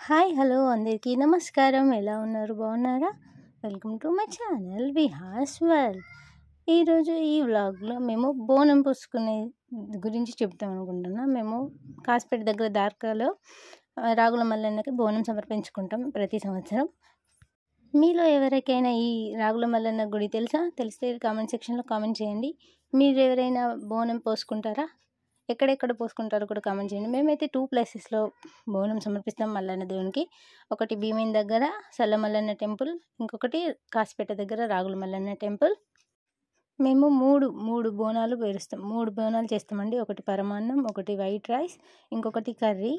Hi hello అందరికీ నమస్కారం. ఎలా ఉన్నారు? బాగున్నారా? Welcome to my channel Vihas world. ఈరోజు ఈ వ్లాగ్లో మేము బోనం పోసుకునే గురించి చెప్తాం అనుకుంటున్నాం. మేము కాసిపేట దగ్గర దార్కాలో రాగుల మల్లన్నకి బోనం సమర్పించుకుంటాం ప్రతి సంవత్సరం. మీలో ఎవరికైనా ఈ రాగుల మల్లన్న గుడి తెలిస్తే కామెంట్ సెక్షన్లో కామెంట్ చేయండి. మీరు ఎవరైనా బోనం పోసుకుంటారా? ఎక్కడెక్కడ పోసుకుంటారో కూడా కామెంట్ చేయండి. మేమైతే 2 ప్లేసెస్లో బోనం సమర్పిస్తాం మల్లన్న దేవునికి. ఒకటి భీమిని దగ్గర సల్ల మల్లన్న టెంపుల్, ఇంకొకటి కాసిపేట దగ్గర రాగుల మల్లన్న టెంపుల్. మేము మూడు బోనాలు పేరుస్తాం. 3 బోనాలు చేస్తామండి. ఒకటి పరమాన్నం, ఒకటి వైట్ రైస్, ఇంకొకటి కర్రీ.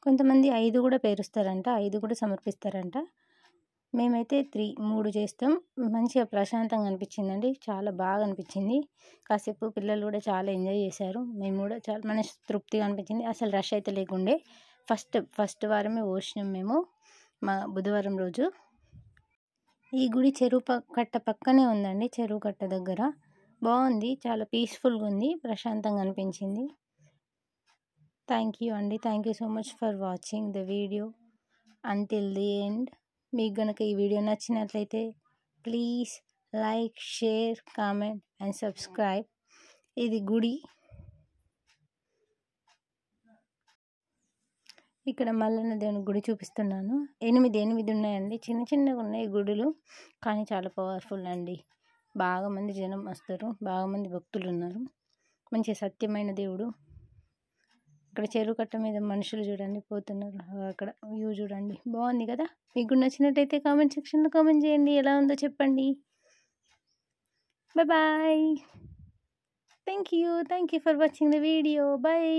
కొంతమంది 5 కూడా పేరుస్తారంట, 5 కూడా సమర్పిస్తారంట. మేమైతే 3 చేస్తాం. మంచిగా ప్రశాంతంగా అనిపించిందండి, చాలా బాగా అనిపించింది. కాసేపు పిల్లలు కూడా చాలా ఎంజాయ్ చేశారు. మేము కూడా చాలా మనస్తృప్తిగా అనిపించింది. అసలు రష్ అయితే లేకుండే. ఫస్ట్ వారమే పోసినాం మేము, మా బుధవారం రోజు. ఈ గుడి చెరువు కట్ట పక్కనే ఉందండి. చెరువు కట్ట దగ్గర బాగుంది, చాలా పీస్ఫుల్గా ఉంది, ప్రశాంతంగా అనిపించింది. థ్యాంక్ యూ అండి. Thank you so much for watching the video until the end. మీకు కనుక ఈ వీడియో నచ్చినట్లయితే please like, share, comment and subscribe. ఇది గుడి. ఇక్కడ మల్లన్న దేవుని గుడి చూపిస్తున్నాను. 8 ఉన్నాయండి. చిన్నగా ఉన్నాయి గుడులు, కానీ చాలా పవర్ఫుల్ అండి. బాగా మంది జనం వస్తారు, బాగా మంది భక్తులు ఉన్నారు. మంచి సత్యమైన దేవుడు. ఇక్కడ చెరువు కట్ట మీద మనుషులు చూడండి పోతున్నారు. అక్కడ వ్యూ చూడండి, బాగుంది కదా. మీకు నచ్చినట్టయితే కామెంట్ సెక్షన్లో కామెంట్ చేయండి, ఎలా ఉందో చెప్పండి. Bye. Thank you for watching the video. Bye.